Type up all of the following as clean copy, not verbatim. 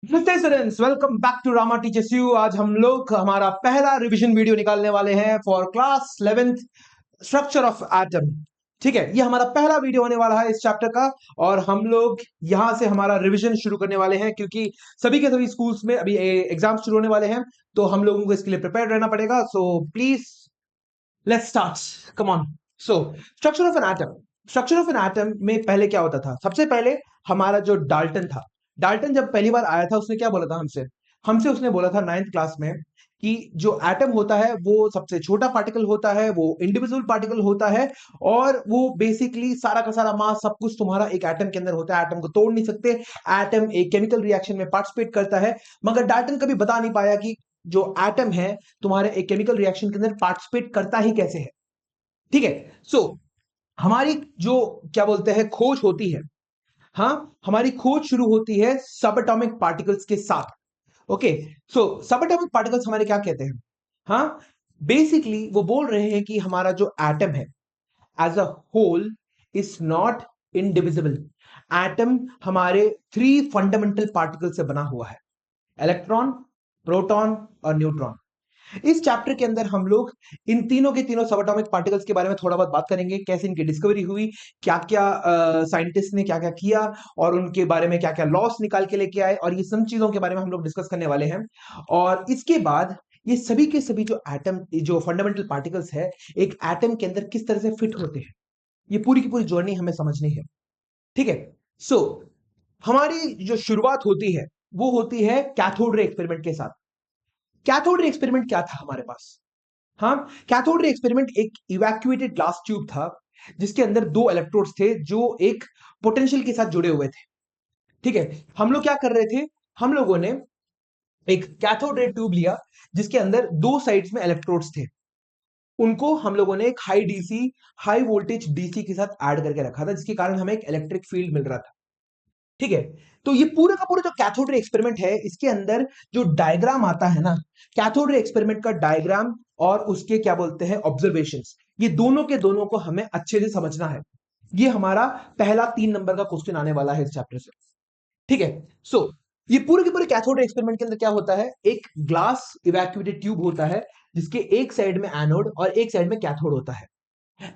नमस्ते students, welcome back to Rama teachers you. आज हम लोग हमारा पहला रिवीजन वीडियो निकालने वाले हैं for class 11th structure of atom. ठीक है, ये हमारा पहला वीडियो होने वाला है इस चैप्टर का और हम लोग यहां से हमारा रिवीजन शुरू करने वाले हैं क्योंकि सभी के सभी स्कूल्स में अभी एग्जाम शुरू होने वाले हैं, तो हम लोगों को इसके लिए प्रिपेयर रहना पड़ेगा। So please let's start, come on. So structure of an atom, structure of an atom में पहले क्या होता था? सबसे पहले हमारा जो डाल्टन था, डाल्टन जब पहली बार आया था उसने क्या बोला था हमसे? हमसे उसने बोला था 9th क्लास में कि जो एटम होता है वो सबसे छोटा पार्टिकल होता है, वो इंडिविजुअल पार्टिकल होता है और वो बेसिकली सारा का सारा मास सब कुछ तुम्हारा एक एटम के अंदर होता है। एटम को तोड़ नहीं सकते, एटम एक केमिकल रिएक्शन में पार्टिसिपेट करता है। मगर डाल्टन कभी बता नहीं पाया कि जो एटम है तुम्हारे एक केमिकल रिएक्शन के अंदर पार्टिसिपेट करता ही कैसे है। ठीक है, सो हमारी जो क्या बोलते हैं खोज होती है, हाँ, हमारी खोज शुरू होती है सब एटॉमिक पार्टिकल्स के साथ। ओके, सो सब एटॉमिक पार्टिकल्स हमारे क्या कहते हैं? हाँ, बेसिकली वो बोल रहे हैं कि हमारा जो एटम है as a whole is not indivisible. Atom हमारे 3 फंडामेंटल पार्टिकल से बना हुआ है, इलेक्ट्रॉन, प्रोटॉन और न्यूट्रॉन। इस चैप्टर के अंदर हम लोग इन तीनों के तीनों सब एटॉमिक पार्टिकल्स के बारे में थोड़ा बहुत बात करेंगे, कैसे इनकी डिस्कवरी हुई, क्या क्या साइंटिस्ट ने क्या क्या किया और उनके बारे में क्या क्या लॉस निकाल के लेके आए, और ये सब चीजों के बारे में हम लोग डिस्कस करने वाले हैं। और इसके बाद ये सभी के सभी जो एटम, जो फंडामेंटल पार्टिकल्स है एक एटम के अंदर किस तरह से फिट होते हैं, ये पूरी की पूरी जर्नी हमें समझनी है। ठीक है, सो हमारी जो शुरुआत होती है वो होती है कैथोड रे एक्सपेरिमेंट के साथ। कैथोड रे एक्सपेरिमेंट क्या था हमारे पास? हाँ, कैथोड रे एक्सपेरिमेंट एक इवैक्यूएटेड ग्लास ट्यूब था जिसके अंदर 2 इलेक्ट्रोड्स थे जो एक पोटेंशियल के साथ जुड़े हुए थे। ठीक है, हम लोग क्या कर रहे थे? हम लोगों ने एक कैथोड रे ट्यूब लिया जिसके अंदर 2 साइड्स में इलेक्ट्रोड्स थे, उनको हम लोगों ने एक high DC, high voltage DC के साथ ऐड करके रखा था जिसके कारण हमें एक इलेक्ट्रिक फील्ड मिल रहा था। ठीक है, तो ये पूरा का पूरा जो कैथोड रे एक्सपेरिमेंट है इसके अंदर जो डायग्राम आता है ना, कैथोड रे एक्सपेरिमेंट का डायग्राम और उसके क्या बोलते हैं ऑब्जर्वेशंस, ये दोनों के दोनों को हमें अच्छे से समझना है। ये हमारा पहला 3 नंबर का क्वेश्चन आने वाला है इस चैप्टर से। ठीक है, सो ये पूरे के पूरे कैथोड रे एक्सपेरिमेंट के अंदर क्या होता है? एक ग्लास इवैक्यूएटेड ट्यूब होता है जिसके एक साइड में एनोड और एक साइड में कैथोड होता है।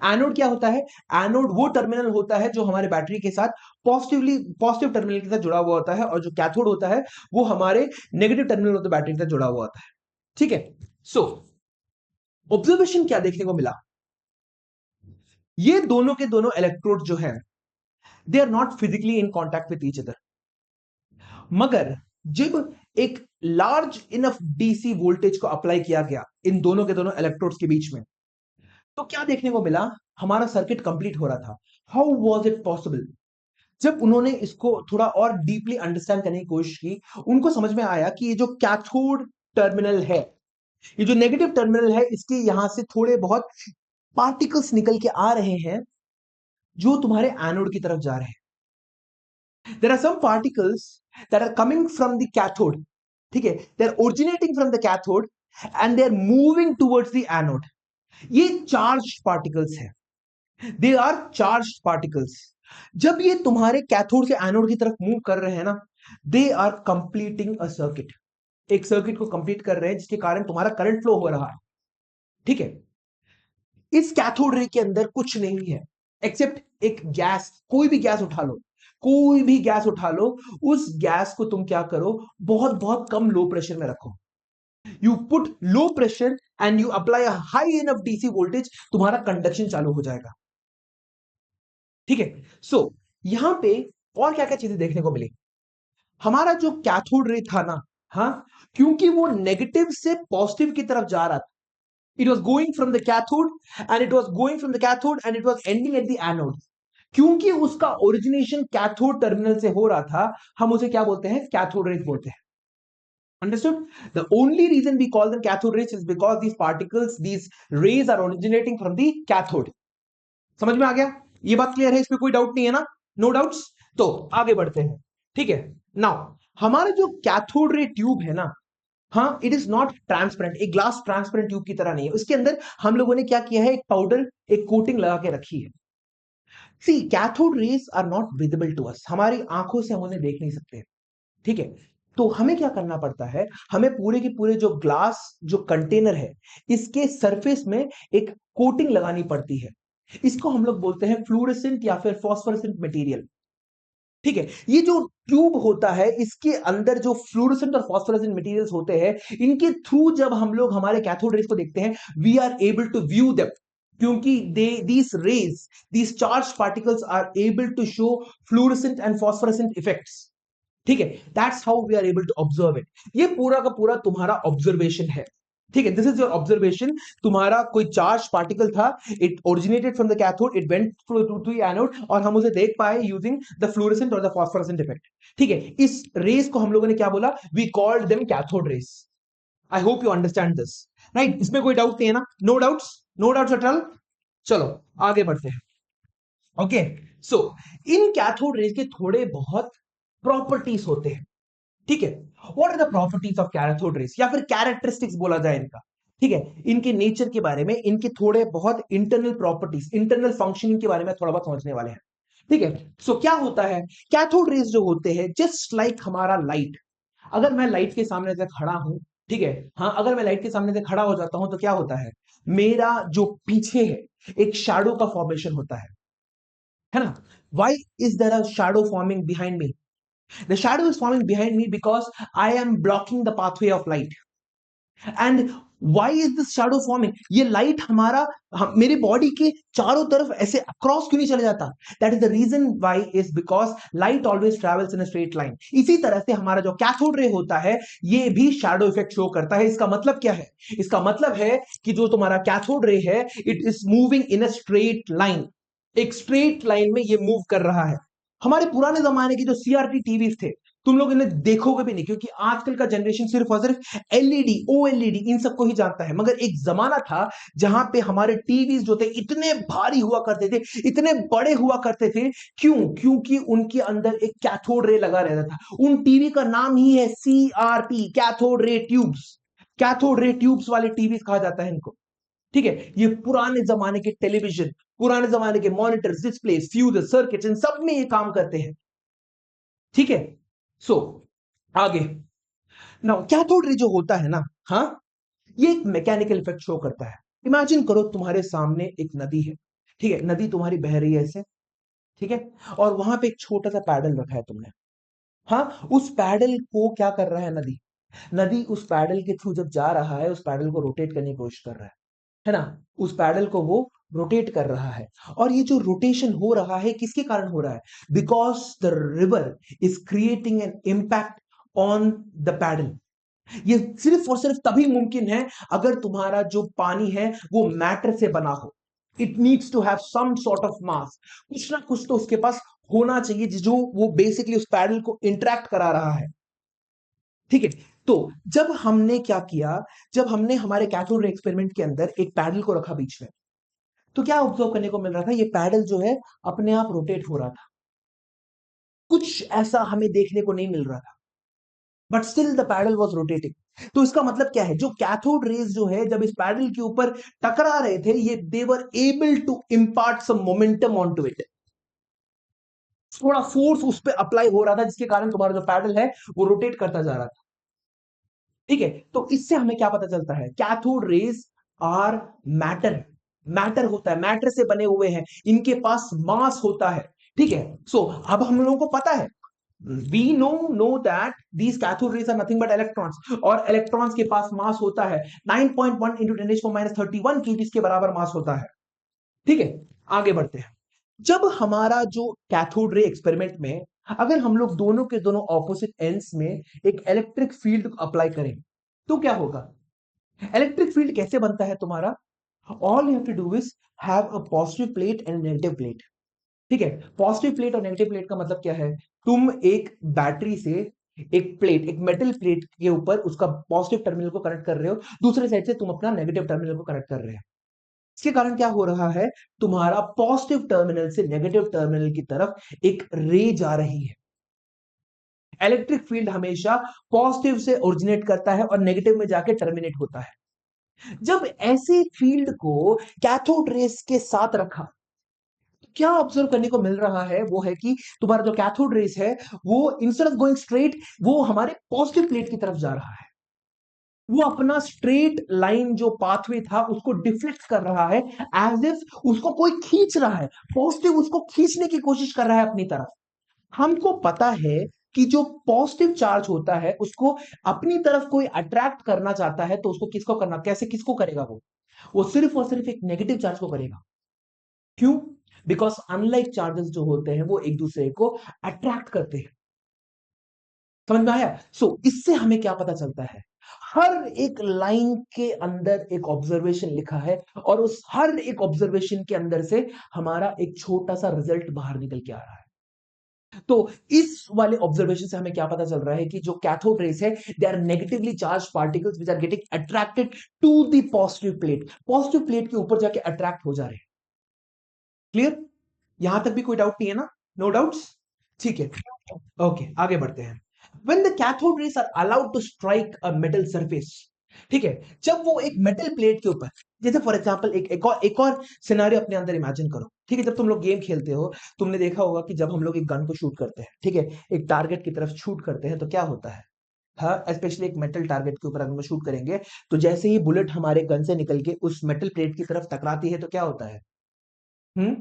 एनोड क्या होता है? एनोड वो टर्मिनल होता है जो हमारे बैटरी के साथ पॉजिटिव टर्मिनल के साथ जुड़ा हुआ होता है, और जो कैथोड होता है वो हमारे नेगेटिव टर्मिनल होते बैटरी के साथ जुड़ा हुआ होता है। ठीक है, सो ऑब्जर्वेशन क्या देखने को मिला? ये दोनों के दोनों इलेक्ट्रोड जो है they are not physically in contact with each other, मगर जब एक लार्ज इनफ डीसी वोल्टेज को अप्लाई किया गया इन दोनों के दोनों इलेक्ट्रोड्स के बीच में, तो क्या देखने को मिला? हमारा सर्किट कंप्लीट हो रहा था। How was it possible? जब उन्होंने इसको थोड़ा और डीपली अंडरस्टैंड करने की कोशिश की, उनको समझ में आया कि ये जो कैथोड टर्मिनल है, ये जो नेगेटिव टर्मिनल है, इसके यहां से थोड़े बहुत पार्टिकल्स निकल के आ रहे हैं जो तुम्हारे एनोड की तरफ जा रहे हैं। There are some particles that are coming from the cathode. ठीक है, they are originating from the cathode and they are moving towards the anode. ये चार्ज पार्टिकल्स है, दे आर चार्ज पार्टिकल्स। जब ये तुम्हारे कैथोड से एनोड की तरफ मूव कर रहे हैं ना, they are completing a circuit, एक सर्किट को कंप्लीट कर रहे हैं जिसके कारण तुम्हारा करंट फ्लो हो रहा है। ठीक है, इस कैथोड रे के अंदर कुछ नहीं है एक्सेप्ट एक गैस। कोई भी गैस उठा लो, कोई भी गैस उठा लो, उस गैस को तुम क्या करो, बहुत बहुत कम लो प्रेशर में रखो। You put low pressure and you apply a high enough DC voltage, तुम्हारा कंडक्शन चालू हो जाएगा। ठीक है, सो यहां पे और क्या क्या चीजें देखने को मिली? हमारा जो कैथोड रे था ना, हाँ, क्योंकि वो नेगेटिव से पॉजिटिव की तरफ जा रहा था, it was going from the cathode and it was going from the cathode and it was ending at the anode. क्योंकि उसका ओरिजिनेशन कैथोड टर्मिनल से हो रहा था, हम उसे क्या बोलते हैं? कैथोड रेज बोलते हैं। Understood? The only reason we call them cathode rays is because these particles, these rays are originating from the cathode. समझ में आ गया? ये बात क्लियर है, इसमें कोई डाउट नहीं है ना? No doubts. तो आगे बढ़ते हैं। ठीक है, नाउ हमारा जो कैथोड रे ट्यूब है ना, हाँ, इट इज नॉट ट्रांसपेरेंट, एक ग्लास ट्रांसपेरेंट ट्यूब की तरह नहीं है। उसके अंदर हम लोगों ने क्या किया है? एक पाउडर, एक कोटिंग लगा के रखी है। See cathode rays are not visible to us, हमारी आंखों से हम उन्हें देख नहीं सकते। ठीक है, तो हमें क्या करना पड़ता है, हमें पूरे के पूरे जो ग्लास जो कंटेनर है इसके सरफेस में एक कोटिंग लगानी पड़ती है। इसको हम लोग बोलते हैं फ्लूरेसेंट या फिर फॉस्फोरेसेंट मटेरियल। ठीक है, ये जो ट्यूब होता है इसके अंदर जो फ्लूरेसेंट और फॉस्फोरेसेंट मटेरियल्स होते हैं, इनके थ्रू जब हम लोग हमारे कैथोड रेज को देखते हैं, we are able to view them, क्योंकि they these rays, these charge particles are able to show fluorescent and phosphorescent effects. ठीक है, that's how we are able to observe it. ये पूरा का पूरा तुम्हारा ऑब्जर्वेशन है। ठीक है, दिस इज योर ऑब्जर्वेशन। तुम्हारा कोई चार्ज पार्टिकल था, it originated from the cathode, it went through to the anode, और हम उसे देख पाए यूजिंग द फ्लोरेसेंट और द फॉस्फोरेसेंट इफेक्ट। ठीक है, इस रेस को हम लोगों ने क्या बोला, we called them cathode rays. I hope you understand this, right? इसमें कोई डाउट नहीं है ना? No doubts, no doubts at all. चलो आगे बढ़ते हैं। Okay, so in cathode rays के थोड़े बहुत प्रॉपर्टीज होते हैं। ठीक है, what are the properties of cathode rays, या फिर कैरेक्टरिस्टिक्स बोला जाए इनका। ठीक है, इनके नेचर के बारे में, इनके थोड़े बहुत इंटरनल प्रॉपर्टीज, इंटरनल फंक्शनिंग के बारे में थोड़ा बहुत समझने वाले हैं। ठीक है, सो क्या होता है, कैथोड रेस जो होते हैं जस्ट लाइक हमारा लाइट। अगर मैं लाइट के सामने से खड़ा हूं, ठीक है, हाँ, अगर मैं लाइट के सामने से खड़ा हो जाता हूं तो क्या होता है, मेरा जो पीछे है एक शैडो का फॉर्मेशन होता है ना? Why is there a shadow forming behind me? The shadow is forming behind me because I am blocking the pathway of light. And why is this shadow forming? ये लाइट हमारा मेरे body के चारों तरफ ऐसे अक्रॉस क्यों नहीं चले जाता? That is the reason why is because light always travels in a straight line. इसी तरह से हमारा जो कैथोड रे होता है ये भी शैडो इफेक्ट शो करता है। इसका मतलब क्या है? इसका मतलब है कि जो तुम्हारा कैथोड रे है, it is moving in a straight line. एक स्ट्रेट लाइन में ये मूव कर रहा है। हमारे पुराने जमाने की जो सीआरटी टीवी थे, तुम लोग इन्हें देखोगे भी नहीं, क्योंकि आजकल का जनरेशन सिर्फ और सिर्फ एलईडी, ओएलईडी इन सबको ही जानता है। मगर एक जमाना था जहां पे हमारे टीवीज जो थे इतने भारी हुआ करते थे, इतने बड़े हुआ करते थे। क्यों? क्योंकि उनके अंदर एक कैथोड रे लगा रहता था। उन टीवी का नाम ही है CRT, cathode ray tubes. Cathode ray tubes वाले टीवी कहा जाता है इनको। ठीक है, ये पुराने जमाने के टेलीविजन, पुराने जमाने के मॉनिटर्स, डिस्प्ले, फ्यूज, सर्किट, इन सब में ये काम करते हैं। ठीक है, सो आगे नाउ कैथोड रे जो होता है ना, हाँ, ये एक मैकेनिकल इफेक्ट शो करता है। इमेजिन करो तुम्हारे सामने एक नदी है। ठीक है, नदी तुम्हारी बह रही है ऐसे। ठीक है, और वहां पे एक छोटा सा पैडल रखा है तुमने। हाँ, उस पैडल को क्या कर रहा है नदी? नदी उस पैडल के थ्रू जब जा रहा है, उस पैडल को रोटेट करने की कोशिश कर रहा है ना? उस पैडल को वो रोटेट कर रहा है। और ये जो रोटेशन हो रहा है किसके कारण हो रहा है? Because the river is creating an impact on the paddle. ये सिर्फ और सिर्फ तभी मुमकिन है अगर तुम्हारा जो पानी है वो मैटर से बना हो। It needs to have some sort of mass, कुछ ना कुछ तो उसके पास होना चाहिए जो वो बेसिकली उस पैडल को इंटरेक्ट करा रहा है। ठीक है, तो जब हमने क्या किया, जब हमने हमारे कैथोड रे एक्सपेरिमेंट के अंदर एक पैडल को रखा बीच में, तो क्या ऑब्जर्व करने को मिल रहा था? ये पैडल जो है अपने आप रोटेट हो रहा था। कुछ ऐसा हमें देखने को नहीं मिल रहा था, but still the paddle was rotating. तो इसका मतलब क्या है? जो कैथोड रेज जो है जब इस पैडल के ऊपर टकरा रहे थे, ये they were able to impart some momentum onto it. थोड़ा फोर्स उस पर अप्लाई हो रहा था जिसके कारण तुम्हारा जो पैडल है वो रोटेट करता जा रहा था। ठीक है, तो इससे हमें क्या पता चलता है? Cathode rays are matter. Matter होता है, मैटर से बने हुए हैं, इनके पास मास होता है। ठीक है, सो अब हम लोगों को पता है, we know that these cathode rays are nothing but electrons, और इलेक्ट्रॉन्स के पास मास होता है 9.1 into 10⁻31 kg के बराबर मास होता है। ठीक है, आगे बढ़ते हैं। जब हमारा जो कैथोड रे एक्सपेरिमेंट में अगर हम लोग दोनों के दोनों ऑपोजिट एंड्स में एक इलेक्ट्रिक फील्ड अप्लाई करें तो क्या होगा? इलेक्ट्रिक फील्ड कैसे बनता है तुम्हारा? All you have to do is have a positive plate and negative plate. ठीक है, पॉजिटिव प्लेट और नेगेटिव प्लेट का मतलब क्या है? तुम एक बैटरी से एक प्लेट, एक मेटल प्लेट के ऊपर उसका पॉजिटिव टर्मिनल को कनेक्ट कर रहे हो, दूसरे साइड से तुम अपना नेगेटिव टर्मिनल को कनेक्ट कर रहे हो। इसके कारण क्या हो रहा है? तुम्हारा पॉजिटिव टर्मिनल से नेगेटिव टर्मिनल की तरफ एक रे जा रही है। इलेक्ट्रिक फील्ड हमेशा पॉजिटिव से ओरिजिनेट करता है और नेगेटिव में जाके टर्मिनेट होता है। जब ऐसे फील्ड को कैथोड रेस के साथ रखा, क्या ऑब्जर्व करने को मिल रहा है वो है कि तुम्हारा जो कैथोड रेस है वो इंस्टेड ऑफ गोइंग स्ट्रेट वो हमारे पॉजिटिव प्लेट की तरफ जा रहा है। वो अपना स्ट्रेट लाइन जो पाथवे था उसको डिफ्लेक्ट कर रहा है, एज इफ उसको कोई खींच रहा है, पॉजिटिव उसको खींचने की कोशिश कर रहा है अपनी तरफ। हमको पता है कि जो पॉजिटिव चार्ज होता है उसको अपनी तरफ कोई अट्रैक्ट करना चाहता है तो उसको किसको करना, कैसे, किसको करेगा वो सिर्फ और सिर्फ एक नेगेटिव चार्ज को करेगा। क्यों? बिकॉज अनलाइक चार्जेस जो होते हैं वो एक दूसरे को अट्रैक्ट करते हैं। समझ में आया? इससे हमें क्या पता चलता है, हर एक लाइन के अंदर एक ऑब्जर्वेशन लिखा है और उस हर एक ऑब्जर्वेशन के अंदर से हमारा एक छोटा सा रिजल्ट बाहर निकल के आ रहा है। तो इस वाले ऑब्जर्वेशन से हमें क्या पता चल रहा है कि जो कैथोड रेस है they are negatively charged particles which are getting attracted to the positive plate के ऊपर जाके अट्रैक्ट हो जा रहे हैं। क्लियर? यहां तक भी कोई डाउट नहीं है ना? No doubts? ठीक है, ओके, आगे बढ़ते हैं। When the cathode rays are allowed to strike a metal surface, ठीक है, जब वो एक मेटल प्लेट के ऊपर, जैसे फॉर एग्जांपल एक और सिनेरियो अपने अंदर इमेजिन करो। ठीक है, जब तुम लोग गेम खेलते हो तुमने देखा होगा कि जब हम लोग एक गन को शूट करते हैं, ठीक है, एक टारगेट की तरफ शूट करते हैं तो क्या होता है, हाँ, स्पेशली एक मेटल टारगेट के ऊपर अगर हम शूट करेंगे तो जैसे ही बुलेट हमारे गन से निकल के उस मेटल प्लेट की तरफ टकराती है तो क्या होता है, हम्म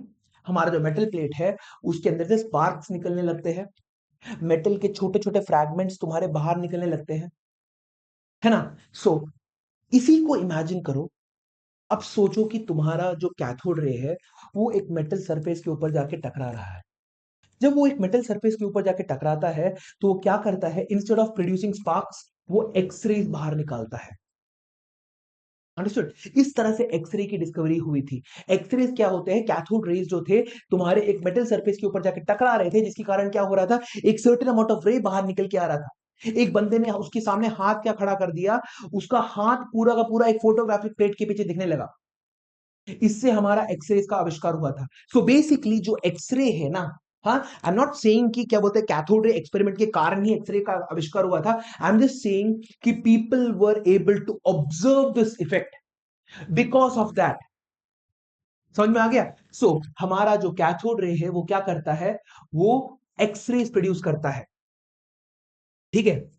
हमारा जो मेटल प्लेट है उसके अंदर से स्पार्क्स निकलने लगते हैं, मेटल के छोटे छोटे फ्रैगमेंट्स तुम्हारे बाहर निकलने लगते हैं, है ना? सो इसी को इमेजिन करो। अब सोचो कि तुम्हारा जो कैथोड रे है वो एक मेटल सरफेस के ऊपर जाके टकरा रहा है। जब वो एक मेटल सरफेस के ऊपर जाके टकराता है तो वो क्या करता है, इंस्टेड ऑफ प्रोड्यूसिंग स्पार्क्स वो एक्सरेज बाहर निकालता है। अंडरस्टूड? इस तरह से एक्सरे की डिस्कवरी हुई थी। एक्सरेज क्या होते हैं, कैथोड रेज जो थे तुम्हारे एक मेटल सरफेस के ऊपर जाके टकरा रहे थे, जिसके कारण क्या हो रहा था, एक सर्टेन अमाउंट ऑफ रे बाहर निकल के आ रहा था। एक बंदे ने उसके सामने हाथ क्या खड़ा कर दिया, उसका हाथ पूरा का पूरा एक फोटोग्राफिक प्लेट के पीछे दिखने लगा। इससे हमारा एक्सरे का आविष्कार हुआ था। सो बेसिकली जो एक्सरे है ना, हाँ, आई एम नॉट सेइंग कि क्या बोलते हैं कैथोड रे एक्सपेरिमेंट के कारण ही एक्सरे का आविष्कार हुआ था। आई एम जस्ट सेइंग कि people were able to observe this effect because of that. समझ में आ गया? हमारा जो कैथोड रे है वो क्या करता है, वो एक्सरेज प्रोड्यूस करता है। ठीक है,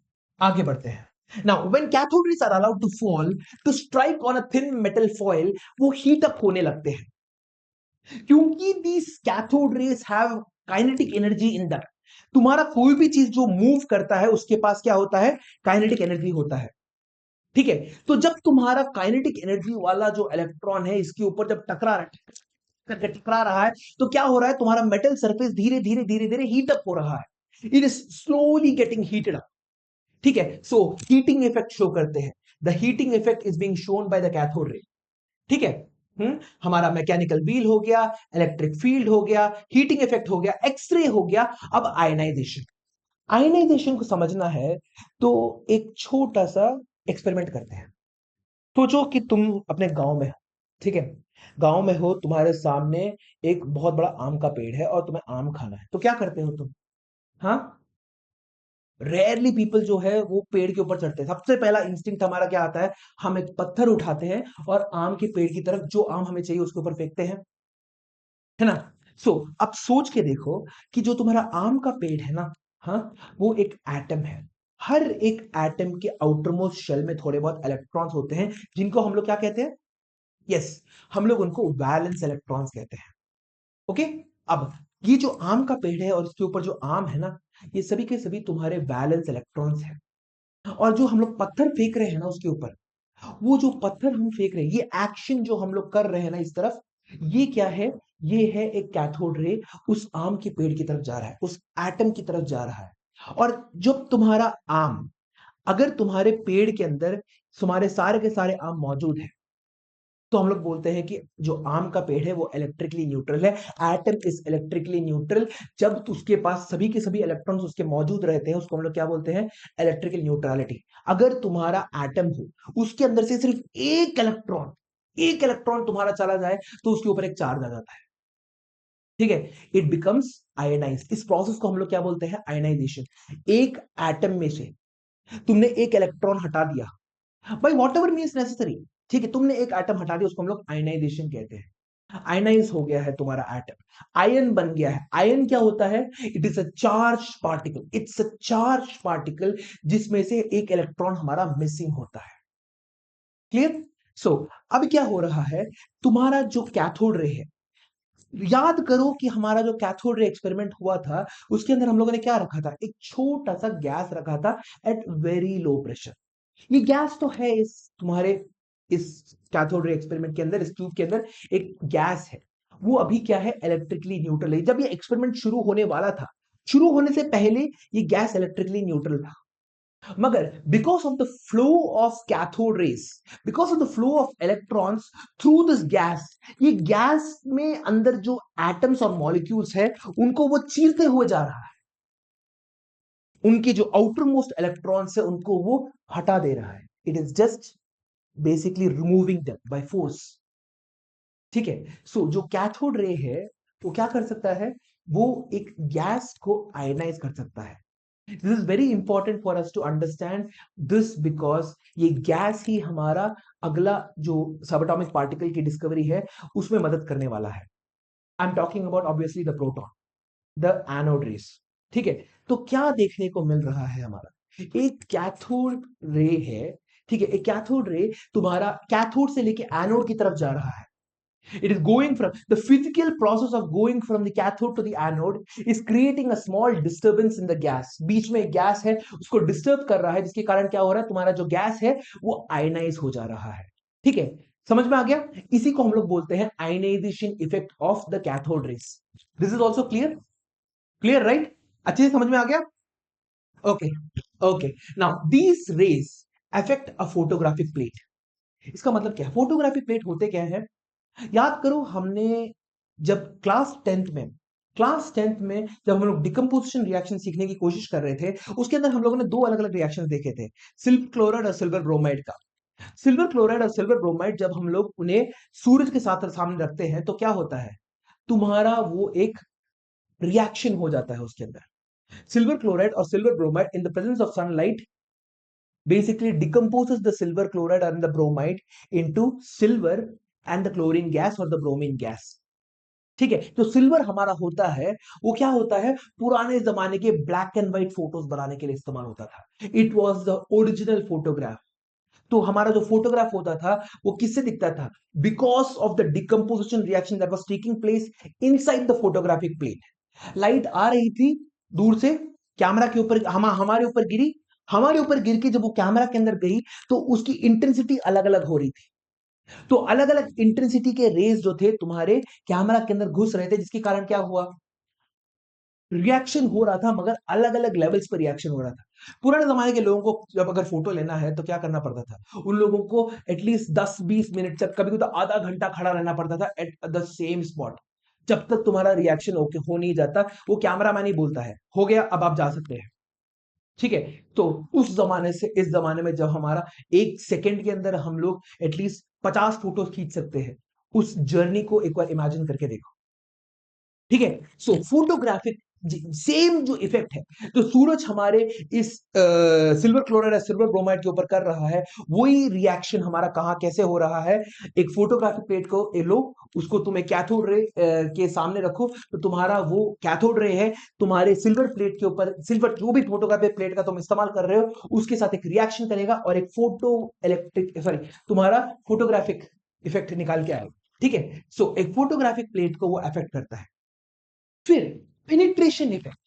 आगे बढ़ते हैं। Now when cathode rays are allowed to fall to strike on a thin metal foil, वो हीट अप होने लगते हैं क्योंकि these cathode rays have kinetic energy in that. तुम्हारा कोई भी चीज जो मूव करता है उसके पास क्या होता है, काइनेटिक एनर्जी होता है। ठीक है, तो जब तुम्हारा काइनेटिक एनर्जी वाला जो इलेक्ट्रॉन है इसके ऊपर जब टकरा रहा है तो क्या हो रहा है, तुम्हारा मेटल सरफेस धीरे धीरे धीरे धीरे हीट अप हो रहा है। It is slowly getting heated up. ठीक है, हीटिंग इफेक्ट शो करते हैं। The heating effect is being shown by the cathode ray. ठीक है, हमारा मैकेनिकल व्हील हो गया, इलेक्ट्रिक फील्ड हो गया, हीटिंग इफेक्ट हो गया, एक्सरे हो गया। अब आयनाइजेशन, आयनाइजेशन को समझना है तो एक छोटा सा एक्सपेरिमेंट करते हैं। सोचो कि तुम अपने गांव में हो, ठीक है, गांव में हो, तुम्हारे सामने एक बहुत बड़ा आम का पेड़ है और तुम्हें आम खाना है, तो क्या करते हो तुम? हाँ, रेयरली पीपल जो है वो पेड़ के ऊपर चढ़ते हैं। सबसे पहला इंस्टिंक्ट हमारा क्या आता है, हम एक पत्थर उठाते हैं और आम के पेड़ की तरफ जो आम हमें चाहिए उसके ऊपर फेंकते हैं, है ना? अब सोच के देखो कि जो तुम्हारा आम का पेड़ है ना, हाँ, वो एक एटम है। हर एक एटम के आउटरमोस्ट शेल में थोड़े बहुत इलेक्ट्रॉन्स होते हैं जिनको हम लोग क्या कहते हैं, यस, हम लोग उनको वैलेंस इलेक्ट्रॉन्स कहते हैं। ओके, अब ये जो आम का पेड़ है और इसके ऊपर जो आम है ना, ये सभी के सभी तुम्हारे वैलेंस इलेक्ट्रॉन्स हैं। और जो हम लोग पत्थर फेंक रहे हैं ना उसके ऊपर, वो जो पत्थर हम फेंक रहे हैं, ये एक्शन जो हम लोग कर रहे हैं ना इस तरफ, ये क्या है, ये है एक कैथोड रे, उस आम के पेड़ की तरफ जा रहा है, उस एटम की तरफ जा रहा है। और जब तुम्हारा आम, अगर तुम्हारे पेड़ के अंदर तुम्हारे सारे के सारे आम मौजूद है तो हम लोग बोलते हैं कि जो आम का पेड़ है वो इलेक्ट्रिकली न्यूट्रल है। Atom is electrically neutral. जब उसके पास सभी के सभी इलेक्ट्रॉन्स उसके मौजूद रहते हैं उसको हम लोग क्या बोलते हैं, इलेक्ट्रिकल न्यूट्रलिटी। अगर तुम्हारा एटम हो उसके अंदर से सिर्फ एक इलेक्ट्रॉन तुम्हारा चला जाए तो उसके ऊपर एक चार्ज आ जाता है। ठीक है, इट बिकम्स आयनाइज। इस प्रोसेस को हम लोग क्या बोलते हैं, आयनाइजेशन। एक एटम में से तुमने एक इलेक्ट्रॉन हटा दिया by what ever means necessary. ठीक है, तुमने एक एटम हटा दिया, उसको हम लोग आयनाइजेशन कहते हैं। आयनाइज हो गया है तुम्हारा एटम, आयन बन गया है। आयन क्या होता है? It is a charge particle, it's a charge particle जिसमें से एक इलेक्ट्रॉन हमारा मिसिंग होता है। क्लियर? सो अब क्या हो रहा है, तुम्हारा जो कैथोड रे है, याद करो कि हमारा जो कैथोड रे एक्सपेरिमेंट हुआ था उसके अंदर हम लोगों ने क्या रखा था, एक छोटा सा गैस रखा था एट वेरी लो प्रेशर। ये गैस तो है इस तुम्हारे इस कैथोड रे एक्सपेरिमेंट के अंदर, इस ट्यूब के अंदर एक गैस है, वो अभी क्या है, इलेक्ट्रिकली न्यूट्रल है। जब ये एक्सपेरिमेंट शुरू होने वाला था, शुरू होने से पहले ये गैस इलेक्ट्रिकली न्यूट्रल था, मगर because of the flow of cathode race, because of the flow of electrons through this gas, ये गैस में अंदर जो एटम्स और मॉलिक्यूल्स है उनको वो चीरते हुए जा रहा है, उनके जो आउटर मोस्ट इलेक्ट्रॉन्स है उनको वो हटा दे रहा है। It is just basically removing them by force. ठीक है? सो जो कैथोड रे है वो क्या कर सकता है, वो एक गैस को आयनाइज कर सकता है। This is very important for us to understand this, because ये गैस ही हमारा अगला जो सबएटॉमिक पार्टिकल की डिस्कवरी है उसमें मदद करने वाला है। I am talking about obviously the proton, the anode rays. ठीक है? तो क्या देखने को मिल रहा है, हमारा एक कैथोड रे है। ठीक है? एक कैथोड रे तुम्हारा कैथोड से लेके एनोड की तरफ जा रहा है। It is going from the physical process of going from the cathode to the anode is creating a small disturbance in the gas. बीच में एक गैस है उसको डिस्टर्ब कर रहा है, जिसके कारण क्या हो रहा है, तुम्हारा जो गैस है वो आयनाइज हो जा रहा है। ठीक है? समझ में आ गया? इसी को हम लोग बोलते हैं ionization effect of the cathode rays. This is also clear? Clear, right? अच्छे से समझ में आ गया? Okay, okay. Now these rays affect a photographic plate. इसका मतलब क्या है? फोटोग्राफिक प्लेट होते क्या है, याद करो हमने जब क्लास टेंथ में जब हम लोग डिकम्पोजिशन रिएक्शन सीखने की कोशिश कर रहे थे, उसके अंदर हम लोगों ने दो अलग अलग रिएक्शन देखे थे, सिल्वर क्लोराइड और सिल्वर ब्रोमाइड का। सिल्वर क्लोराइड और सिल्वर ब्रोमाइड जब हम लोग उन्हें सूरज के साथ सामने रखते हैं तो क्या होता है, तुम्हारा वो एक रिएक्शन हो जाता है उसके अंदर। सिल्वर क्लोराइड और silver bromide in the presence of sunlight basically decomposes the silver chloride and the bromide into silver and the chlorine gas or the bromine gas। ठीक है? तो सिल्वर हमारा होता है, वो क्या होता है, पुराने जमाने के ब्लैक एंड व्हाइट फोटोज बनाने के लिए इस्तेमाल होता था। It was the original photograph. तो हमारा जो फोटोग्राफ होता था वो किससे दिखता था, because of the decomposition reaction that was taking place inside the photographic plate. Light आ रही थी दूर से, कैमरा के ऊपर हमारे ऊपर गिरी, हमारे ऊपर गिर के जब वो कैमरा के अंदर गई तो उसकी इंटेंसिटी अलग अलग हो रही थी। तो अलग अलग इंटेंसिटी के रेज जो थे तुम्हारे कैमरा के अंदर घुस रहे थे, जिसके कारण क्या हुआ, रिएक्शन हो रहा था, मगर अलग अलग लेवल्स पर रिएक्शन हो रहा था। पुराने जमाने के लोगों को जब अगर फोटो लेना है तो क्या करना पड़ता था, उन लोगों को एटलीस्ट 10-20 मिनट तक, कभी तो आधा घंटा खड़ा रहना पड़ता था एट द सेम स्पॉट, जब तक तुम्हारा रिएक्शन हो नहीं जाता। वो कैमरा मैन ही बोलता है हो गया, अब आप जा सकते हैं। ठीक है? तो उस जमाने से इस जमाने में जब हमारा एक सेकंड के अंदर हम लोग एटलीस्ट 50 फोटो खींच सकते हैं, उस जर्नी को एक बार इमेजिन करके देखो। ठीक है? सो फोटोग्राफिक सेम जो इफेक्ट है जो सूरज हमारे इस सिल्वर क्लोराइड या सिल्वर ब्रोमाइड के ऊपर कर रहा है, वही रिएक्शन हमारा कहां कैसे हो रहा है, एक फोटोग्राफिक प्लेट को लो, उसको तुम एक कैथोड रे के सामने रखो, तो तुम्हारा वो कैथोड रे है तुम्हारे सिल्वर प्लेट के ऊपर, सिल्वर जो भी फोटोग्राफिक प्लेट का तुम इस्तेमाल कर रहे हो उसके साथ एक रिएक्शन करेगा और एक फोटो इलेक्ट्रिक सॉरी तुम्हारा फोटोग्राफिक इफेक्ट निकाल के आएगा। ठीक है? सो एक फोटोग्राफिक प्लेट को वो अफेक्ट करता है। फिर पेनिट्रेशन इफेक्ट।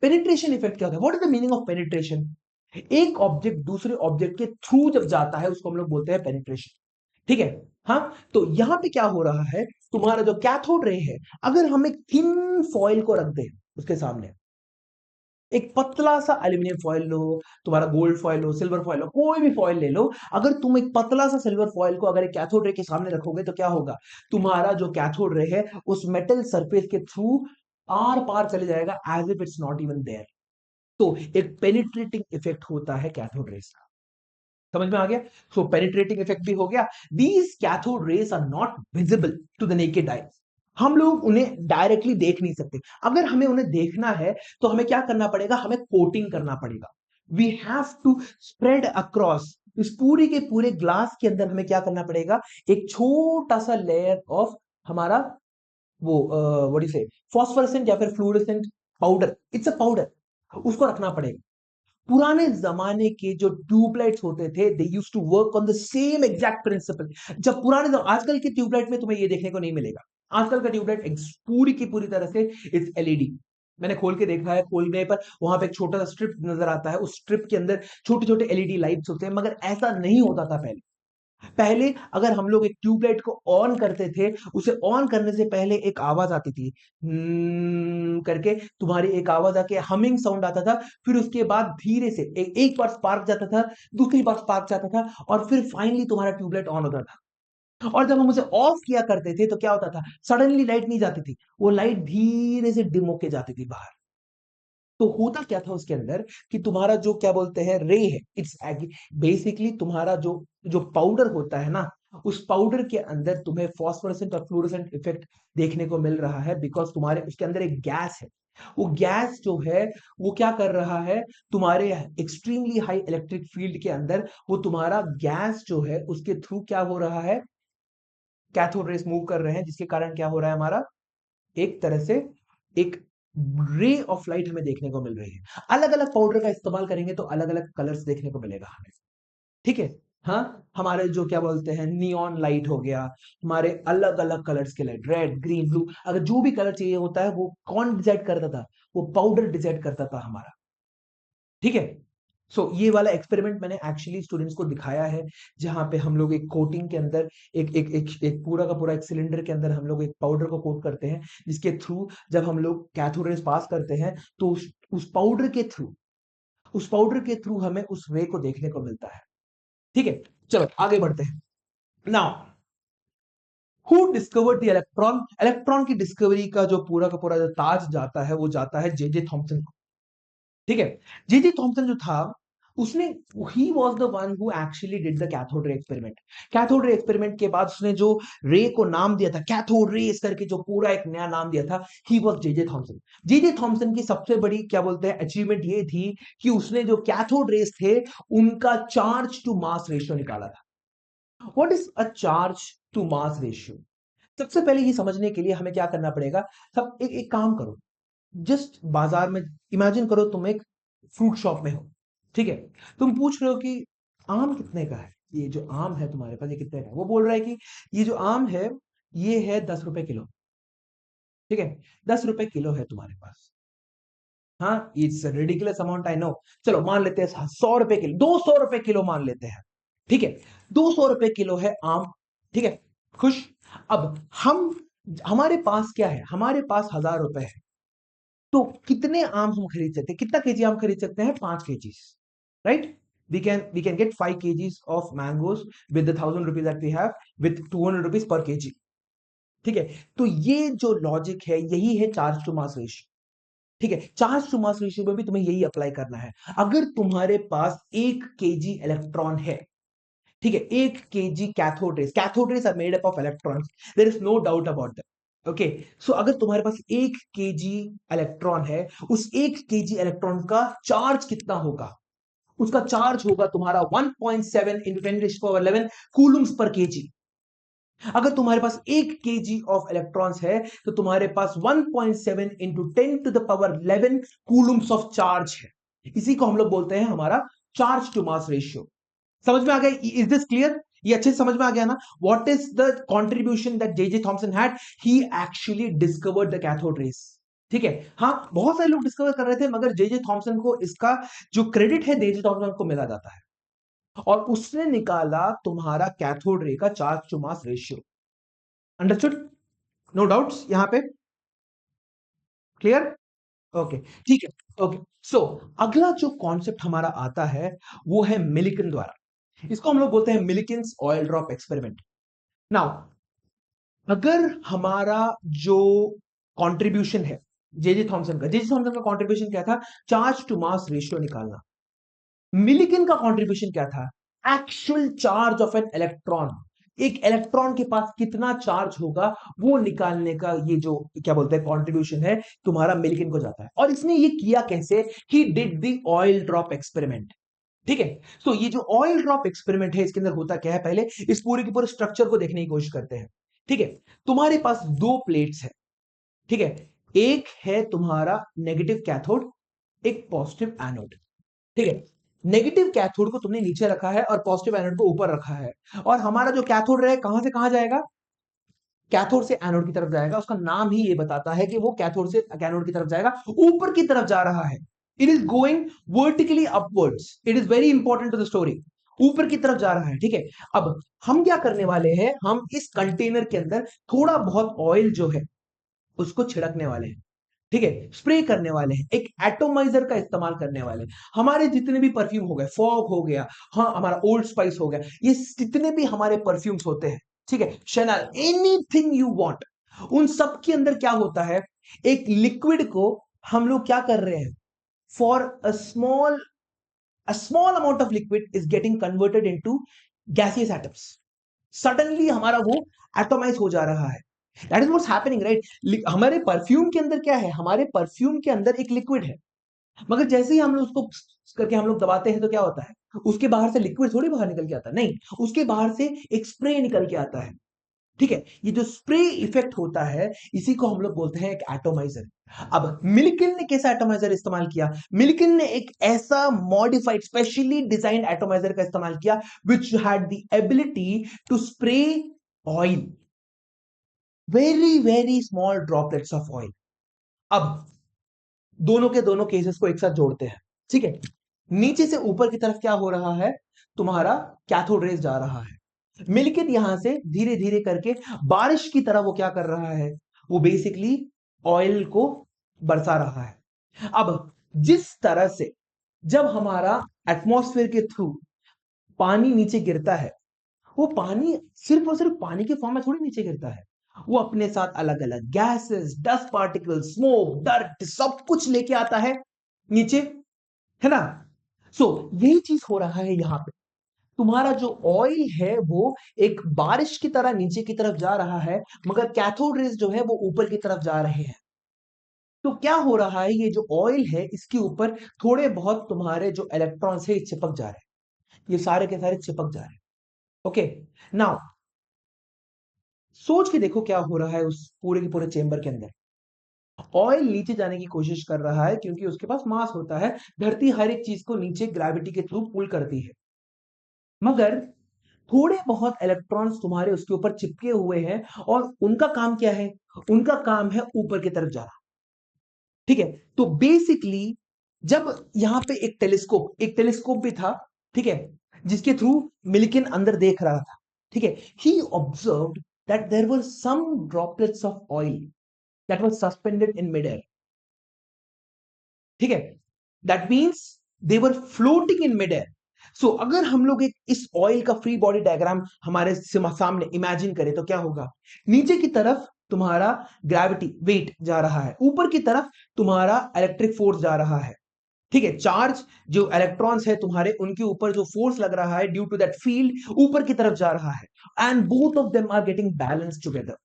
पेनिट्रेशन इफेक्ट क्या होता है, what is the meaning of penetration? एक ऑब्जेक्ट दूसरे ऑब्जेक्ट के थ्रू जब जाता है उसको हम लोग बोलते हैं पेनिट्रेशन। ठीक है? हाँ, तो यहां पे क्या हो रहा है, तुम्हारा जो कैथोड रे है, अगर हम एक थिन फॉइल को रख दें उसके सामने, एक पतला सा एल्यूमिनियम फॉइल लो, तुम्हारा गोल्ड फॉइल हो, सिल्वर फॉइल हो, कोई भी फॉइल ले लो, अगर तुम एक पतला सा सिल्वर फॉइल को अगर एक कैथोड रे के सामने रखोगे तो क्या होगा, तुम्हारा जो कैथोड रे है उस मेटल सरफेस के थ्रू आर पार चले जाएगा as if it's not even there. तो एक पेनिट्रेटिंग इफेक्ट होता है कैथोड रेस का। समझ में आ गया? सो पेनिट्रेटिंग इफेक्ट भी हो गया। These cathode rays are not visible to the naked eye. हम लोग उन्हें डायरेक्टली देख नहीं सकते। अगर हमें उन्हें देखना है तो हमें क्या करना पड़ेगा, हमें कोटिंग करना पड़ेगा। We have to spread across, इस पूरे के पूरे ग्लास के अंदर हमें क्या करना पड़ेगा, एक छोटा सा लेयर ऑफ हमारा वो व्हाट यू से फॉस्फोरेसेंट या फिर fluorescent powder, it's a powder, उसको रखना पड़ेगा। पुराने जमाने के जो ट्यूबलाइट्स होते थे they used to work on the same exact principle. जब आजकल के ट्यूबलाइट में तुम्हें ये देखने को नहीं मिलेगा। आजकल का ट्यूबलाइट पूरी की पूरी तरह से इट्स एलईडी। मैंने खोल के देखा है, खोलने पर वहां पे एक छोटा सा स्ट्रिप नजर आता है, उस स्ट्रिप के अंदर छोटे छोटे एलईडी लाइट्स होते हैं, मगर ऐसा नहीं होता था पहले। पहले अगर हम लोग एक ट्यूबलाइट को ऑन करते थे, उसे ऑन करने से पहले एक आवाज आती थी, करके तुम्हारी एक आवाज आके हमिंग साउंड आता था। फिर उसके बाद धीरे से एक बार स्पार्क जाता था, दूसरी बार स्पार्क जाता था, और फिर फाइनली तुम्हारा ट्यूबलाइट ऑन होता था। और जब हम उसे ऑफ किया करते थे तो क्या होता था, सडनली लाइट नहीं जाती थी, वो लाइट धीरे से डिम होके जाती थी बाहर। तो होता क्या था उसके अंदर कि तुम्हारा जो क्या बोलते हैं रे है, इट्स बेसिकली तुम्हारा जो जो पाउडर होता है ना, उस पाउडर के अंदर तुम्हें फॉस्फोरेसेंट और फ्लोरोसेंट इफेक्ट देखने को मिल रहा है, बिकॉज तुम्हारे उसके अंदर एक गैस है। वो गैस जो है वो क्या कर रहा है, तुम्हारे एक्सट्रीमली हाई इलेक्ट्रिक फील्ड के अंदर वो तुम्हारा गैस जो है उसके थ्रू क्या हो रहा है, कैथोड रेस मूव कर रहे हैं, जिसके कारण क्या हो रहा है, हमारा एक तरह से एक रे ऑफ लाइट हमें देखने को मिल रही है। अलग अलग पाउडर का इस्तेमाल करेंगे तो अलग अलग कलर्स देखने को मिलेगा हमें। ठीक है। हाँ, हमारे जो क्या बोलते हैं नियॉन लाइट हो गया, हमारे अलग अलग कलर्स के लाइट, रेड ग्रीन ब्लू, अगर जो भी कलर चाहिए होता है वो कौन डिसाइड करता था, वो पाउडर डिसाइड करता था हमारा। ठीक है। सो ये वाला एक्सपेरिमेंट मैंने एक्चुअली स्टूडेंट्स को दिखाया है, जहां पे हम लोग एक कोटिंग के अंदर एक पूरा का पूरा एक सिलेंडर के अंदर हम लोग एक पाउडर को कोट करते हैं, जिसके थ्रू जब हम लोग कैथोड रेज पास करते हैं तो उस पाउडर के थ्रू, उस पाउडर के थ्रू हमें उस रे को देखने को मिलता है। ठीक है, चलो आगे बढ़ते हैं। Now who discovered the electron, electron की डिस्कवरी का जो पूरा का पूरा जो ताज जाता है वो जाता है जे जे थॉमसन को। ठीक है। जे जे थॉमसन जो था उसने, he was the one who actually did the cathode ray experiment. Cathode ray experiment के बाद उसने जो रे को नाम दिया था कैथोड रेस करके, जो पूरा एक नया नाम दिया था, he was J J Thomson. J J Thomson की सबसे बड़ी क्या बोलते हैं अचीवमेंट ये थी कि उसने जो कैथोड रेस थे उनका चार्ज टू मास रेशियो निकाला था। What is a charge to mass ratio? सबसे पहले ये समझने के लिए हमें क्या करना पड़ेगा, सब एक काम करो, जस्ट बाजार में इमेजिन करो तुम एक फ्रूट शॉप में हो। ठीक है। तुम पूछ रहे हो कि आम कितने का है, ये जो आम है तुम्हारे पास ये कितने का है, वो बोल रहा है कि ये जो आम है ये है 10 रुपए किलो। ठीक है, 10 रुपए किलो है तुम्हारे पास। हाँ, it's ridiculous amount I know. चलो मान लेते हैं 100 रुपए किलो, 200 रुपए किलो मान लेते हैं। ठीक है, 200 रुपए किलो है आम। ठीक है, खुश। अब हम, हमारे पास क्या है, हमारे पास 1000 रुपए है, तो कितने आम हम खरीद सकते हैं, कितना केजी आम खरीद सकते हैं, 5 KG, right? we can get 5 kgs of mangoes with the 1,000 rupees that we have, with 200 rupees per kg। ठीक है, तो ये जो लॉजिक है यही है चार्ज टू मास रेशियो। ठीक है, चार्ज टू मास रेशियो में भी तुम्हें यही अप्लाई करना है। अगर तुम्हारे पास 1 kg इलेक्ट्रॉन है, ठीक है, 1 kg cathode rays are made up of electrons, there is no doubt about that. Okay, so अगर तुम्हारे पास 1 kg इलेक्ट्रॉन है, उस 1 kg इलेक्ट्रॉन का चार्ज कितना होगा, उसका चार्ज होगा तुम्हारा 1.7 इंटू 10⁻11 कूलम्स पर केजी। अगर तुम्हारे पास 1 kg ऑफ इलेक्ट्रॉन्स है तो तुम्हारे पास 1.7 इंटू 10⁻11 कूलम्स ऑफ चार्ज है। इसी को हम लोग बोलते हैं हमारा चार्ज टू मास रेशियो। समझ में आ गया? Is this clear? ये अच्छे से समझ में आ गया ना? What is the contribution that J J Thomson had? He actually discovered the cathode race. ठीक है। हाँ, बहुत सारे लोग डिस्कवर कर रहे थे, मगर जे जे थॉमसन को इसका जो क्रेडिट है जे जे थॉमसन को मिला जाता है, और उसने निकाला तुम्हारा कैथोड रे का charge to mass ratio. Understood? No doubts यहां पे? क्लियर? ओके, ठीक है। ओके, सो अगला जो कॉन्सेप्ट हमारा आता है वो है मिलिकन द्वारा। इसको हम लोग बोलते हैं Millikan's oil drop experiment. Now अगर हमारा जो कंट्रीब्यूशन है जेजे थॉमसन का, जेजे थॉमसन का कंट्रीब्यूशन क्या था, चार्ज टू मास रेशियो निकालना। मिलिकन का कंट्रीब्यूशन क्या था, actual charge of an electron, एक इलेक्ट्रॉन के पास कितना चार्ज होगा वो निकालने का, ये जो क्या बोलते हैं कंट्रीब्यूशन है तुम्हारा मिलिकन को जाता है। और इसने ये किया कैसे, he did the oil drop experiment. ठीक है, तो ये जो ऑयल ड्रॉप एक्सपेरिमेंट है इसके अंदर होता क्या है, पहले इस पूरे के पूरे स्ट्रक्चर को देखने की कोशिश करते हैं। ठीक है, तुम्हारे पास दो प्लेट्स है, ठीक है, एक है तुम्हारा नेगेटिव कैथोड, एक पॉजिटिव एनोड, ठीक है। नेगेटिव कैथोड को तुमने नीचे रखा है और पॉजिटिव एनोड को ऊपर रखा है, और हमारा जो कैथोड है कहां से कहां जाएगा, कैथोड से एनोड की तरफ जाएगा। उसका नाम ही ये बताता है कि वो कैथोड से एनोड की तरफ जाएगा, ऊपर की तरफ जा रहा है। It is going vertically upwards, it is very important to the story, ऊपर की तरफ जा रहा है, ठीक है। अब हम क्या करने वाले हैं, हम इस कंटेनर के अंदर थोड़ा बहुत ऑयल जो है उसको छिड़कने वाले हैं, ठीक है, स्प्रे करने वाले हैं, एक एटोमाइजर का इस्तेमाल करने वाले हैं। हमारे जितने भी परफ्यूम हो गए, फॉग हो गया, हाँ हमारा ओल्ड स्पाइस हो गया, ये जितने भी हमारे परफ्यूम्स होते हैं, ठीक है, शैनल, एनीथिंग यू वांट, उन सब के अंदर क्या होता है, एक लिक्विड को हम लोग क्या कर रहे हैं, for a small amount of liquid is getting converted into gaseous atoms, suddenly हमारा वो एटोमाइज हो जा रहा है। That is what's happening, right. हमारे परफ्यूम के अंदर क्या है, हमारे परफ्यूम के अंदर एक लिक्विड है, मगर जैसे ही हम लोग उसको करके हम लोग दबाते हैं तो क्या होता है, उसके बाहर से लिक्विड थोड़ी बाहर निकल के आता है, नहीं, उसके बाहर से एक स्प्रे निकल के आता है, ठीक है। ये जो स्प्रे इफेक्ट होता है इसी को हम लोग बोलते हैं एक एटोमाइजर। अब मिल्किन ने कैसा एटोमाइजर इस्तेमाल किया, मिल्किन ने एक ऐसा मॉडिफाइड स्पेशली डिजाइंड एटोमाइजर का इस्तेमाल किया which had the ability to spray oil, very very small droplets of oil. अब दोनों के दोनों केसेस को एक साथ जोड़ते हैं, ठीक है। नीचे से ऊपर की तरफ क्या हो रहा है, तुम्हारा कैथोड रेज जा रहा है, मिल्किन यहां से धीरे धीरे करके बारिश की तरह वो क्या कर रहा है, वो बेसिकली ऑयल को बरसा रहा है। अब जिस तरह से जब हमारा एटमॉस्फेयर के थ्रू पानी नीचे गिरता है, वो पानी सिर्फ और सिर्फ पानी के फॉर्म में थोड़ी नीचे गिरता है, वो अपने साथ अलग अलग gases, dust particle, smoke, dirt, सब कुछ लेके आता है नीचे, है ना। यही चीज हो रहा है यहां पे, तुम्हारा जो ऑयल है वो एक बारिश की तरह नीचे की तरफ जा रहा है, मगर कैथोड रेज जो है वो ऊपर की तरफ जा रहे हैं। तो क्या हो रहा है, ये जो ऑयल है इसके ऊपर थोड़े बहुत तुम्हारे जो इलेक्ट्रॉन्स है ये चिपक जा रहे हैं, ये सारे के सारे चिपक जा रहे हैं। ओके, नाउ सोच के देखो क्या हो रहा है उस पूरे के पूरे चेंबर के अंदर। ऑयल नीचे जाने की कोशिश कर रहा है क्योंकि उसके पास मास होता है, धरती हर एक चीज को नीचे ग्रेविटी के थ्रू पुल करती है, मगर थोड़े बहुत इलेक्ट्रॉन्स तुम्हारे उसके ऊपर चिपके हुए हैं, और उनका काम क्या है, उनका काम है ऊपर की तरफ जाना, ठीक है। तो बेसिकली जब यहां पे एक टेलीस्कोप भी था, ठीक है, जिसके थ्रू मिल्किन अंदर देख रहा था, ठीक है, he observed that there were some droplets of oil that was suspended in mid air, ठीक है, that means they were floating in mid air. So अगर हम लोग एक इस ऑयल का फ्री बॉडी डायग्राम हमारे सामने इमेजिन करें तो क्या होगा, नीचे की तरफ तुम्हारा ग्रेविटी वेट जा रहा है, ऊपर की तरफ तुम्हारा इलेक्ट्रिक फोर्स जा रहा है, ठीक है, चार्ज जो इलेक्ट्रॉन्स है तुम्हारे उनके ऊपर जो फोर्स लग रहा है ड्यू टू दैट फील्ड ऊपर की तरफ जा रहा है, and both of them are getting balance together.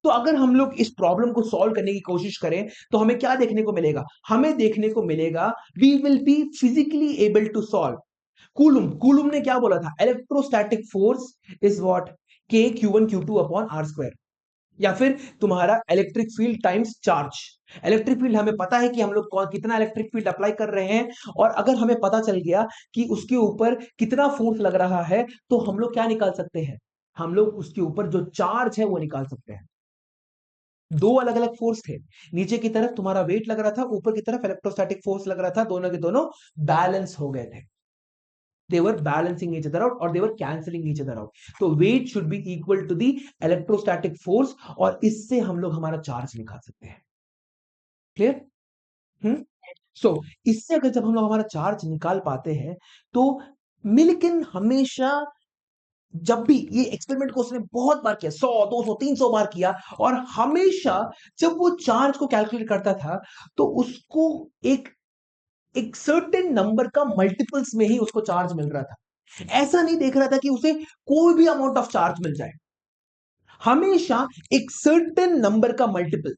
तो अगर हम लोग इस प्रॉब्लम को सॉल्व करने की कोशिश करें तो हमें क्या देखने को मिलेगा, हमें देखने को मिलेगा we will be physically able to solve. Coulomb ने क्या बोला था, इलेक्ट्रोस्टैटिक फोर्स इज व्हाट, के Q1 Q2 upon are square, या फिर तुम्हारा electric field times charge. Electric field हमें पता है कि हम लोग कितना इलेक्ट्रिक फील्ड अप्लाई कर रहे हैं, और अगर हमें पता चल गया कि उसके ऊपर कितना फोर्स लग रहा है तो हम लोग क्या निकाल सकते हैं, हम लोग उसके ऊपर जो चार्ज है वो निकाल सकते हैं। दो अलग अलग फोर्स थे, नीचे की तरफ तुम्हारा वेट लग रहा था, ऊपर की तरफ इलेक्ट्रोस्टैटिक फोर्स लग रहा था, दोनों के दोनों बैलेंस हो गए थे, they were balancing each other out or they were cancelling each other out। तो weight should be equal to the electrostatic force, और इससे हम लोग हमारा चार्ज निकाल सकते हैं। क्लियर? इससे अगर जब हम लोग हमारा चार्ज निकाल पाते हैं तो मिल्किन हमेशा, जब भी ये एक्सपेरिमेंट को उसने बहुत बार किया, 100 200 300 बार किया, और हमेशा जब वो चार्ज को कैलकुलेट करता था तो उसको एक एक सर्टेन नंबर का मल्टीपल्स में ही उसको चार्ज मिल रहा था। ऐसा नहीं देख रहा था कि उसे कोई भी अमाउंट ऑफ चार्ज मिल जाए, हमेशा एक सर्टेन नंबर का मल्टीपल।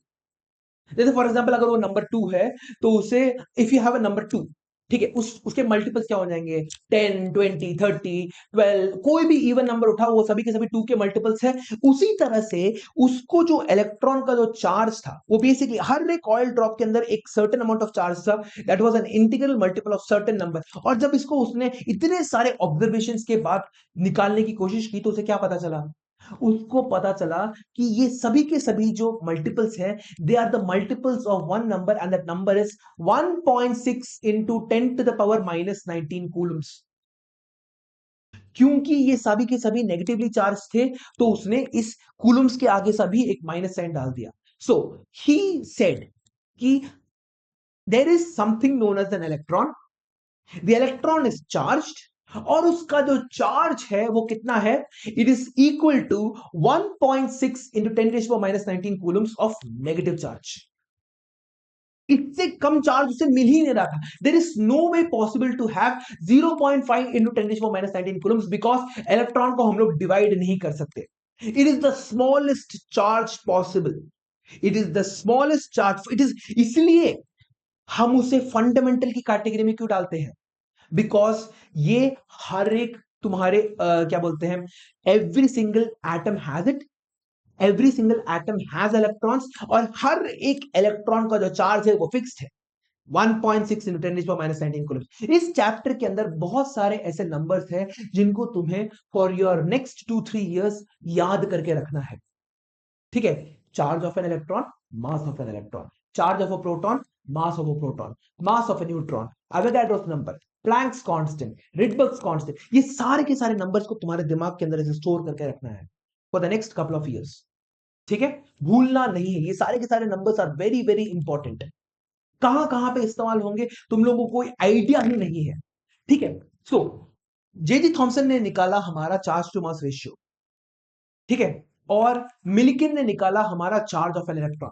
जैसे फॉर एग्जांपल अगर वो नंबर 2 है तो उसे, if you have a number 2, ठीक है, उसके मल्टीपल्स क्या हो जाएंगे, 10, 20, 30, 12, कोई भी इवन नंबर उठाओ वो सभी के सभी 2 के मल्टीपल्स है। उसी तरह से उसको जो इलेक्ट्रॉन का जो चार्ज था वो बेसिकली हर एक ऑयल ड्रॉप के अंदर एक सर्टेन अमाउंट ऑफ चार्ज था, that was an integral multiple of certain number. और जब इसको उसने इतने सारे ऑब्जर्वेशंस के बाद निकालने की कोशिश की तो उसे क्या पता चला, उसको पता चला कि ये सभी के सभी जो मल्टीपल्स हैं they are the multiples of one number and that number is 1.6 into 10 to the power minus 19 coulombs. क्योंकि ये सभी के सभी नेगेटिवली चार्ज थे तो उसने इस कूलम्स के आगे सभी एक माइनस साइन डाल दिया। सो ही सेड कि there is something known as an electron, the electron is charged और उसका जो चार्ज है वो कितना है, it is equal to 1.6 into 10 raised to the minus 19 coulombs of negative charge. इससे कम चार्ज उसे मिल ही नहीं रहा था। There is no way possible to have 0.5 into 10 raised to the minus 19 coulombs because electron को हम लोग डिवाइड नहीं कर सकते। It is the smallest charge possible, it is the smallest charge, it is, इसलिए हम उसे फंडामेंटल की कैटेगरी में क्यों डालते हैं, बिकॉज ये हर एक तुम्हारे क्या बोलते हैं, every single atom has it, every single atom has electrons और हर एक इलेक्ट्रॉन का जो चार्ज है वो फिक्स्ड है 1.6 into 10 raised to the minus 19 Coulomb's. इस चैप्टर के अंदर बहुत सारे ऐसे नंबर्स हैं जिनको तुम्हें फॉर योर नेक्स्ट 2-3 इयर्स याद करके रखना है। ठीक है, charge of an electron, mass of an electron, charge of a proton, mass of a proton, mass of a neutron, Avogadro's number, Planck's constant, Rydberg's constant, ये सारे के सारे नंबर्स को तुम्हारे दिमाग के अंदर स्टोर करके रखना है for the next couple of years. ठीक है, भूलना नहीं है, ये सारे के सारे numbers are very very important. कहां कहां पे इस्तेमाल होंगे तुम लोगों को कोई आइडिया ही नहीं है। ठीक है, सो जेजी थॉमसन ने निकाला हमारा चार्ज टू मास रेशियो, ठीक है, और मिल्किन ने निकाला हमारा चार्ज ऑफ एन इलेक्ट्रॉन।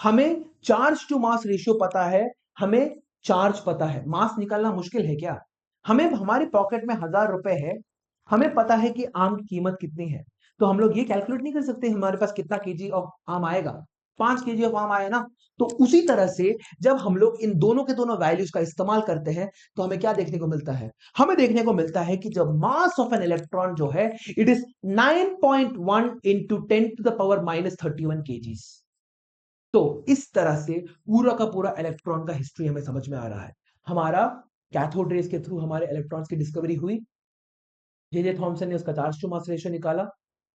हमें चार्ज टू मास रेशियो पता है, हमें चार्ज पता है, मास निकालना मुश्किल है क्या, हमें हमारी पॉकेट में 1000 रुपए है, हमें पता है कि आम की कीमत कितनी है, तो हम लोग ये कैलकुलेट नहीं कर सकते हमारे पास कितना केजी ऑफ आम आएगा, 5 केजी ऑफ आम आया ना। तो उसी तरह से जब हम लोग इन दोनों के दोनों वैल्यूज का इस्तेमाल करते हैं तो हमें क्या देखने को मिलता है, हमें देखने को मिलता है कि जब मास ऑफ एन इलेक्ट्रॉन जो है it is 9.1 into 10 to the power minus 31 kgs। तो इस तरह से पूरा का पूरा इलेक्ट्रॉन का हिस्ट्री हमें समझ में आ रहा है। हमारा कैथोड रेज के थ्रू हमारे इलेक्ट्रॉन्स की डिस्कवरी हुई, जे थॉमसन ने उसका चार्ज टू मास रेशियो निकाला,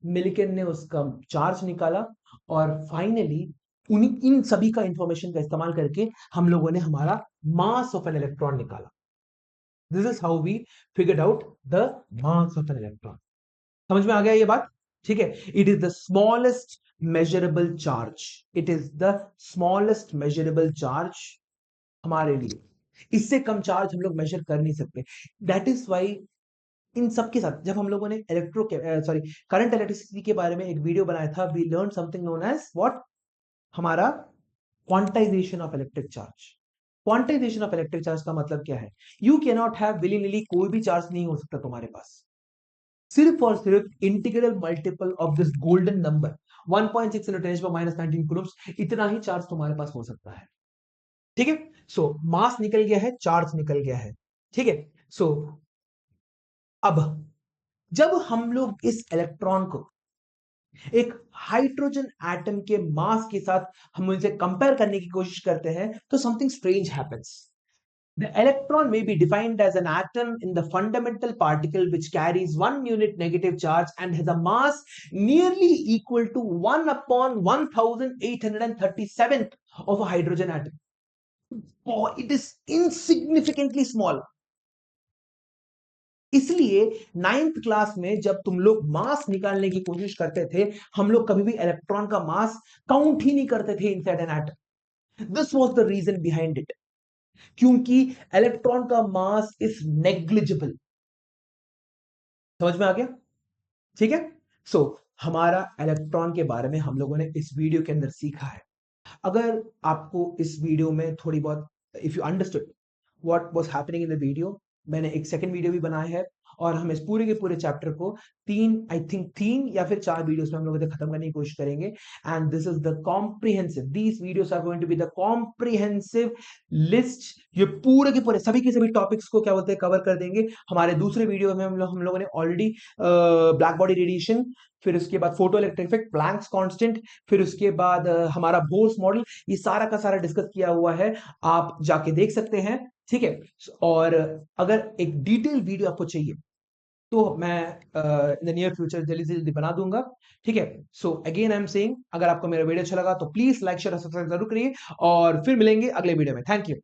मिल्किन ने उसका चार्ज निकाला और फाइनली इन सभी का इंफॉर्मेशन का इस्तेमाल करके हम लोगों ने हमारा मास ऑफ एन इलेक्ट्रॉन निकाला। This is how we figured out the mass of an electron. समझ में आ गया ये बात? ठीक है, it is the smallest measurable charge, it is the smallest measurable charge हमारे लिए, इससे कम चार्ज हम लोग मेजर कर नहीं सकते। दैट इज वाई इन सब के साथ जब हम लोगों ने करंट इलेक्ट्रिसिटी के बारे में एक वीडियो बनाया था, we learn something known as what, हमारा quantization of electric charge. Quantization of electric charge का मतलब क्या है, you can not have willy nilly कोई भी चार्ज नहीं हो सकता तुम्हारे पास, सिर्फ और सिर्फ integral multiple of this golden number 1.6 into 10 minus 19 Coulomb's, इतना ही चार्ज तुम्हारे पास हो सकता है। ठीक है, सो मास निकल गया है, चार्ज निकल गया है। ठीक है, सो अब जब हम लोग इस इलेक्ट्रॉन को एक हाइड्रोजन एटम के मास के साथ हम उनसे कंपेयर करने की कोशिश करते हैं तो something strange happens. The electron may be defined as an atom in the fundamental particle which carries 1 unit negative charge and has a mass nearly equal to 1 upon 1837 of a hydrogen atom. Oh, it is insignificantly small. इसलिए 9th class में जब तुम लोग मास निकालने की कोशिश करते थे हम लोग कभी भी इलेक्ट्रॉन का मास काउंट ही नहीं करते थे inside an atom. This was the reason behind it, क्योंकि इलेक्ट्रॉन का मास इज नेग्लिजिबल। समझ में आ गया? ठीक है, सो हमारा इलेक्ट्रॉन के बारे में हम लोगों ने इस वीडियो के अंदर सीखा है। अगर आपको इस वीडियो में थोड़ी बहुत if you understood what was happening in the video, मैंने एक सेकंड वीडियो भी बनाया है और हम इस पूरे के पूरे चैप्टर को तीन या फिर 4 वीडियोस में हम लोग खत्म करने की कोशिश करेंगे। And this is the comprehensive, these videos are going to be the comprehensive list. ये पूरे के पूरे सभी के सभी टॉपिक्स को क्या बोलते हैं कवर कर देंगे। हमारे दूसरे वीडियो में हम लोगों ने ऑलरेडी ब्लैक बॉडी रेडिएशन, फिर उसके बाद photo electric effect, Planck's constant, फिर उसके बाद हमारा बोर्स मॉडल, ये सारा का सारा डिस्कस किया हुआ है, आप जाके देख सकते हैं। ठीक है, और अगर एक डिटेल वीडियो आपको चाहिए तो मैं इन द नियर फ्यूचर जल्दी से जल्दी बना दूंगा। ठीक है, so again I am saying, अगर आपको मेरा वीडियो अच्छा लगा तो प्लीज लाइक शेयर और सब्सक्राइब जरूर करिए और फिर मिलेंगे अगले वीडियो में। Thank you.